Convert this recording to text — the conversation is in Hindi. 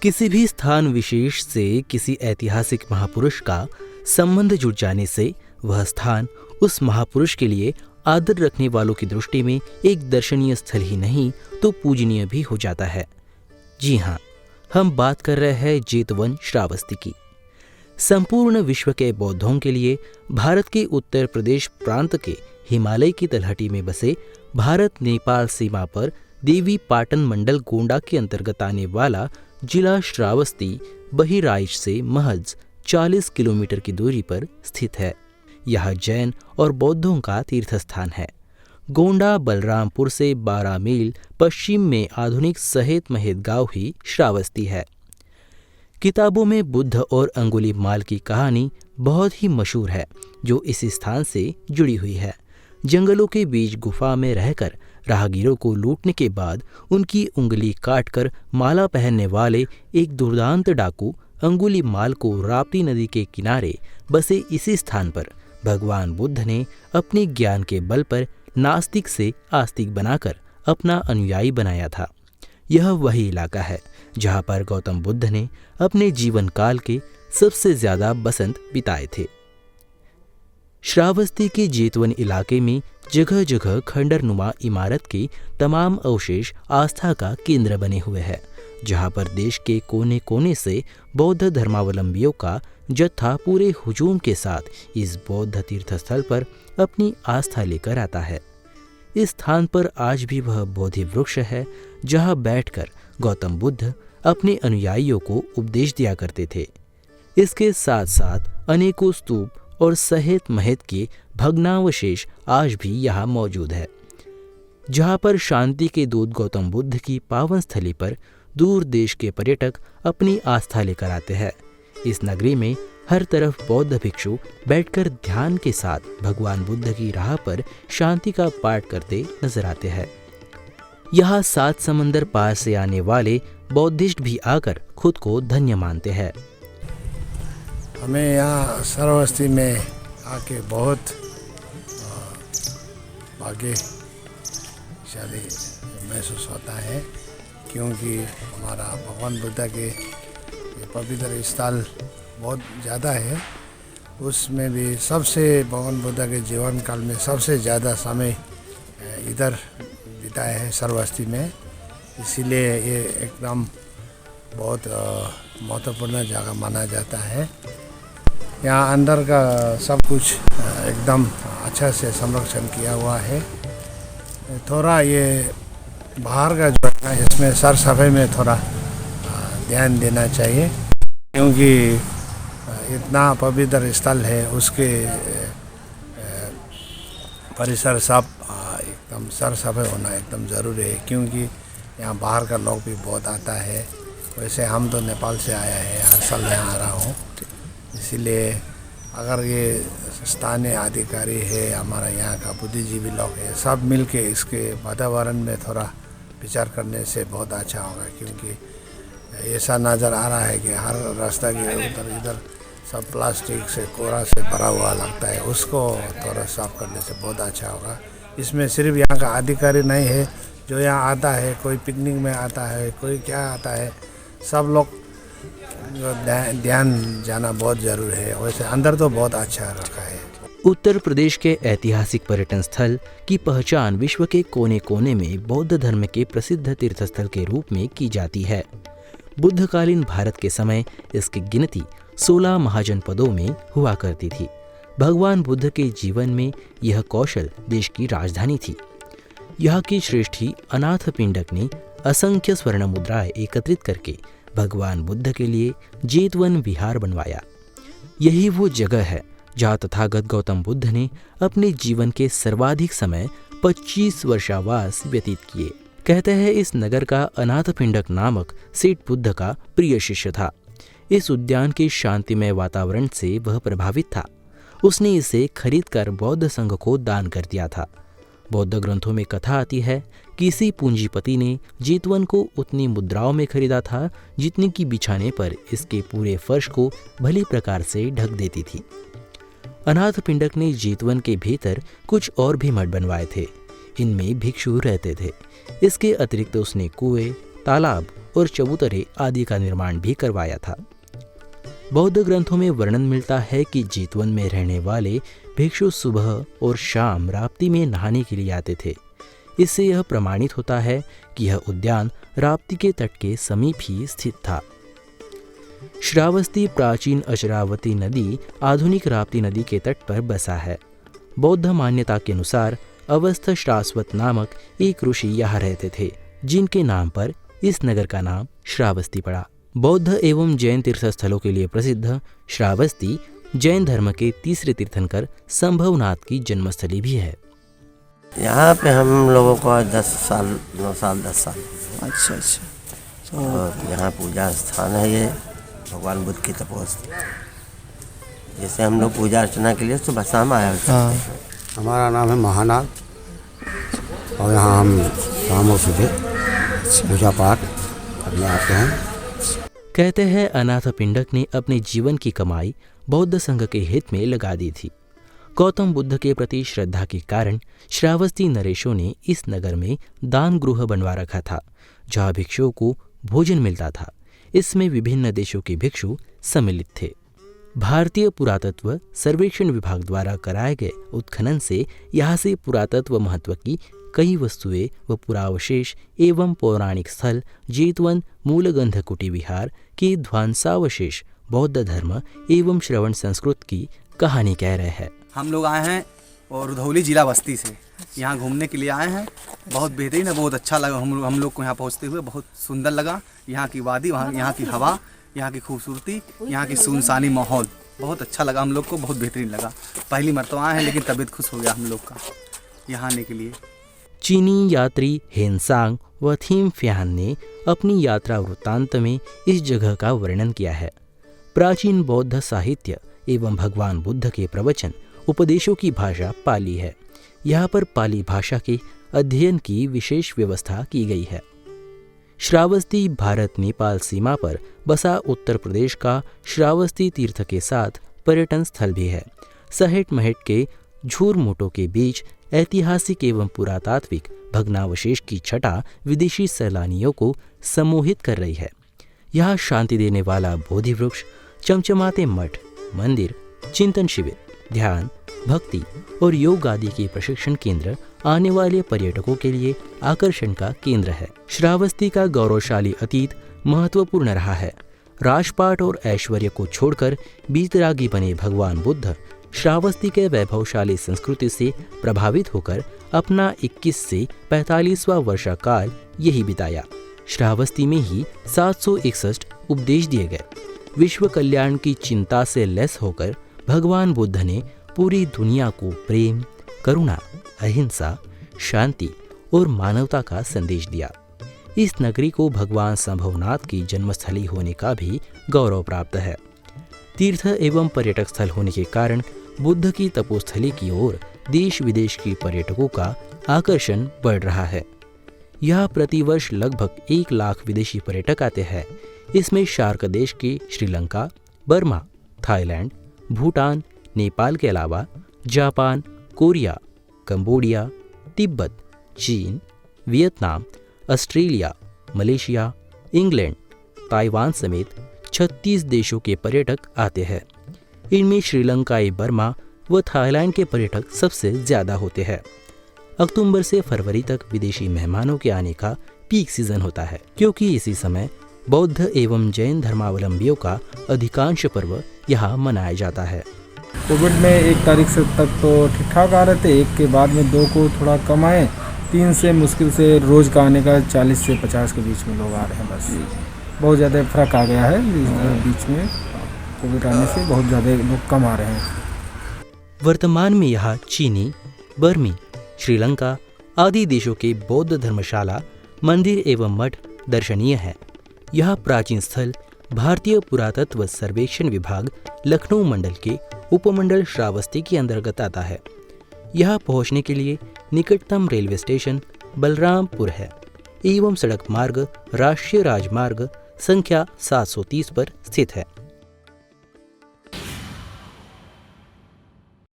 किसी भी स्थान विशेष से किसी ऐतिहासिक महापुरुष का संबंध जुड़ जाने से वह स्थान उस महापुरुष के लिए आदर रखने वालों की दृष्टि में एक दर्शनीय स्थल ही नहीं तो पूजनीय भी हो जाता है। जी हाँ, हम बात कर रहे हैं जेतवन श्रावस्ती की। संपूर्ण विश्व के बौद्धों के लिए भारत के उत्तर प्रदेश प्रांत के हिमालय की तलहटी में बसे भारत नेपाल सीमा पर देवी पाटन मंडल गोंडा के अंतर्गत आने वाला जिला श्रावस्ती बहिराइच से महज 40 किलोमीटर की दूरी पर स्थित है। यह जैन और बौद्धों का तीर्थ स्थान है। गोंडा बलरामपुर से 12 मील पश्चिम में आधुनिक सहेत महेत गांव ही श्रावस्ती है। किताबों में बुद्ध और अंगुलीमाल की कहानी बहुत ही मशहूर है जो इस स्थान से जुड़ी हुई है। जंगलों के बीच गुफा में रहकर राहगीरों को लूटने के बाद उनकी उंगली काटकर माला पहनने वाले एक दुर्दांत डाकू अंगुलीमाल को राप्ती नदी के किनारे बसे इसी स्थान पर भगवान बुद्ध ने अपने ज्ञान के बल पर नास्तिक से आस्तिक बनाकर अपना अनुयायी बनाया था। यह वही इलाका है जहाँ पर गौतम बुद्ध ने अपने जीवन काल के सबसे ज्यादा बसंत बिताए थे। श्रावस्ती के जेतवन इलाके में जगह जगह खंडरनुमा इमारत के तमाम अवशेष आस्था का केंद्र बने हुए हैं, जहां पर देश के कोने कोने से बौद्ध धर्मावलंबियों का जत्था पूरे हुजूम के साथ इस बौद्ध तीर्थस्थल पर अपनी आस्था लेकर आता है। इस स्थान पर आज भी वह बोधि वृक्ष है जहां बैठकर गौतम बुद्ध अपने अनुयायियों को उपदेश दिया करते थे। इसके साथ साथ अनेकों स्तूप और सहेत महेत के भग्नावशेष आज भी यहाँ मौजूद है, जहाँ पर शांति के दूत गौतम बुद्ध की पावन स्थली पर दूर देश के पर्यटक अपनी आस्था लेकर आते हैं। इस नगरी में हर तरफ बौद्ध भिक्षु बैठकर ध्यान के साथ भगवान बुद्ध की राह पर शांति का पाठ करते नजर आते हैं। यहाँ 7 समंदर पार से आने वाले बौद्धिस्ट भी आकर खुद को धन्य मानते हैं। हमें यहाँ श्रावस्ती में आके बहुत भाग्यशाली महसूस होता है, क्योंकि हमारा भगवान बुद्ध के पवित्र स्थल बहुत ज़्यादा है। उसमें भी सबसे भगवान बुद्ध के जीवन काल में सबसे ज़्यादा समय इधर बिताया है श्रावस्ती में। इसीलिए ये एकदम बहुत महत्वपूर्ण जगह माना जाता है। यहाँ अंदर का सब कुछ एकदम अच्छा से संरक्षण किया हुआ है। थोड़ा ये बाहर का जो है इसमें सर सफाई में थोड़ा ध्यान देना चाहिए, क्योंकि इतना पवित्र स्थल है, उसके परिसर सब एकदम सर सफाई होना एकदम ज़रूरी है, क्योंकि यहाँ बाहर का लोग भी बहुत आता है। वैसे हम तो नेपाल से आया है, हर साल यहाँ आ रहा हूँ। इसीलिए अगर ये स्थानीय अधिकारी है, हमारा यहाँ का बुद्धिजीवी लोग है, सब मिलके इसके वातावरण में थोड़ा विचार करने से बहुत अच्छा होगा, क्योंकि ऐसा नज़र आ रहा है कि हर रास्ता के उधर इधर सब प्लास्टिक से कोरा से भरा हुआ लगता है। उसको थोड़ा साफ करने से बहुत अच्छा होगा। इसमें सिर्फ यहाँ का अधिकारी नहीं है जो यहाँ आता है, कोई पिकनिक में आता है, कोई क्या आता है, सब लोग ध्यान जाना बहुत जरूरी है। वैसे अंदर तो बहुत अच्छा रखा है। उत्तर प्रदेश के ऐतिहासिक पर्यटन स्थल की पहचान विश्व के कोने कोने में बौद्ध धर्म के प्रसिद्ध तीर्थस्थल के रूप में की जाती है। बुद्धकालीन भारत के समय इसकी गिनती 16 महाजनपदों में हुआ करती थी। भगवान बुद्ध के जीवन में यह कौशल देश की राजधानी थी। यहाँ की श्रेष्ठी अनाथ पिंडक ने असंख्य स्वर्ण मुद्राएं एकत्रित करके भगवान बुद्ध के लिए जेतवन विहार बनवाया। यही वो जगह है जहाँ तथागत गौतम बुद्ध ने अपने जीवन के सर्वाधिक समय 25 वर्षावास व्यतीत किए। कहते हैं इस नगर का अनाथ पिंडक नामक सेठ बुद्ध का प्रिय शिष्य था। इस उद्यान के शांतिमय वातावरण से वह प्रभावित था। उसने इसे खरीदकर बौद्ध संघ को दान कर दिया था। बौद्ध ग्रंथों में कथा आती है कि किसी पूंजीपति ने जेतवन को उतनी मुद्राओं में खरीदा था जितनी की बिछाने पर इसके पूरे फर्श को भली प्रकार से ढक देती थी। अनाथ पिंडक ने जेतवन के भीतर कुछ और भी मठ बनवाए थे। इनमें भिक्षु रहते थे। इसके अतिरिक्त उसने कुएं, तालाब और चबूतरे आदि का निर्माण भी करवाया था। बौद्ध ग्रंथों में वर्णन मिलता है कि जेतवन में रहने वाले भिक्षु सुबह और शाम राप्ती में नहाने के लिए आते थे। इससे यह प्रमाणित होता है कि यह उद्यान राप्ती के तट के समीप ही स्थित था। श्रावस्ती प्राचीन अचरावती नदी आधुनिक राप्ती नदी के तट पर बसा है। बौद्ध मान्यता के अनुसार अवस्थ श्रावस्वत नामक एक ऋषि यहाँ रहते थे, जिनके नाम पर इस नगर का नाम श्रावस्ती पड़ा। बौद्ध एवं जैन तीर्थ स्थलों के लिए प्रसिद्ध श्रावस्ती जैन धर्म के तीसरे तीर्थंकर संभवनाथ की जन्मस्थली भी है। यहाँ पे हम लोगों को 9 साल 10 साल। अच्छा। और यहाँ पूजा स्थान है ये भगवान बुद्ध की तपोस्थली। जैसे हम लोग पूजा अर्चना के लिए सुबह शाम आया करते हैं। हमारा नाम है महानाथ और यहाँ हम शाम और सुबह पूजा पाठ करने आते हैं। कहते हैं अनाथ पिंडक ने अपने जीवन की कमाई बौद्ध संघ के हित में लगा दी थी। गौतम बुद्ध के प्रति श्रद्धा के कारण श्रावस्ती नरेशों ने इस नगर में दान गृह बनवा रखा था, जहाँ भिक्षुओं को भोजन मिलता था। इसमें विभिन्न देशों के भिक्षु सम्मिलित थे। भारतीय पुरातत्व सर्वेक्षण विभाग द्वारा कराए गए उत्खनन से यहाँ से पुरातत्व महत्व की कई वस्तुएं व पुरावशेष एवं पौराणिक स्थल जेतवन मूलगंध कुटी विहार के ध्वंसावशेष बौद्ध धर्म एवं श्रवण संस्कृत की कहानी कह रहे हैं। हम लोग आए हैं और रुधौली जिला बस्ती से यहाँ घूमने के लिए आए हैं। बहुत बेहतरीन है, बहुत अच्छा लगा हम लोग को यहाँ पहुँचते हुए। बहुत सुंदर लगा यहाँ की वादी, यहाँ की हवा, यहाँ की खूबसूरती, यहाँ की सुनसानी माहौल बहुत अच्छा लगा हम लोग को, बहुत बेहतरीन लगा। पहली मरतबा आए हैं लेकिन तबीयत खुश हो गया हम लोग का यहाँ आने के लिए। चीनी यात्री हेनसांग व थीम फ्यान ने अपनी यात्रा वृत्तांत में इस जगह का वर्णन किया है। प्राचीन बौद्ध साहित्य एवं भगवान बुद्ध के प्रवचन उपदेशों की भाषा पाली है। यहाँ पर पाली भाषा के अध्ययन की विशेष व्यवस्था की गई है। श्रावस्ती भारत नेपाल सीमा पर बसा उत्तर प्रदेश का श्रावस्ती तीर्थ के साथ पर्यटन स्थल भी है। सहेट महट के झूरमुटों के बीच ऐतिहासिक एवं पुरातात्विक भग्नावशेष की छटा विदेशी सैलानियों को सम्मोहित कर रही है। यहाँ शांति देने वाला बोधि वृक्ष, चमचमाते मठ, मंदिर, चिंतन शिविर, ध्यान, भक्ति और योग आदि के प्रशिक्षण केंद्र आने वाले पर्यटकों के लिए आकर्षण का केंद्र है। श्रावस्ती का गौरवशाली अतीत महत्वपूर्ण रहा है। राजपाट और ऐश्वर्य को छोड़कर बीतरागी बने भगवान बुद्ध श्रावस्ती के वैभवशाली संस्कृति से प्रभावित होकर अपना 21 से 45वां वर्षाकाल यही बिताया। श्रावस्ती में ही 761 उपदेश दिए गए। विश्व कल्याण की चिंता से लैस होकर भगवान बुद्ध ने पूरी दुनिया को प्रेम, करुणा, अहिंसा, शांति और मानवता का संदेश दिया। इस नगरी को भगवान संभवनाथ की जन्मस्थली होने का भी गौरव प्राप्त है। तीर्थ एवं पर्यटक स्थल होने के कारण बुद्ध की तपोस्थली की ओर देश विदेश के पर्यटकों का आकर्षण बढ़ रहा है। यह प्रतिवर्ष लगभग 1 लाख विदेशी पर्यटक आते हैं। इसमें शार्क देश के श्रीलंका, बर्मा, थाईलैंड, भूटान, नेपाल के अलावा जापान, कोरिया, कंबोडिया, तिब्बत, चीन, Vietnam, Australia, Malaysia, England, Taiwan समेत 36 देशों के पर्यटक आते हैं। इनमें श्रीलंकाई, बर्मा व थाईलैंड के पर्यटक सबसे ज्यादा होते हैं। अक्टूबर से फरवरी तक विदेशी मेहमानों के आने का पीक सीजन होता है, क्योंकि इसी समय बौद्ध एवं जैन धर्मावलंबियों का अधिकांश पर्व यहाँ मनाया जाता है। कोविड में 1 तारीख से तक तो ठीक ठाक आ रहे थे, 1 के बाद में 2 को थोड़ा कम आए, 3 से मुश्किल से रोज़ का आने का 40 से 50 के बीच में लोग आ रहे हैं। बस बहुत ज़्यादा फर्क आ गया है बीच में, कोविड आने से बहुत ज़्यादा लोग कम आ रहे हैं। वर्तमान में यहाँ चीनी, बर्मी, श्रीलंका आदि देशों के बौद्ध धर्मशाला, मंदिर एवं मठ दर्शनीय है। यह प्राचीन स्थल भारतीय पुरातत्व सर्वेक्षण विभाग लखनऊ मंडल के उपमंडल श्रावस्ती के अंतर्गत आता है। यहाँ पहुँचने के लिए निकटतम रेलवे स्टेशन बलरामपुर है एवं सड़क मार्ग राष्ट्रीय राजमार्ग संख्या 730 पर स्थित है।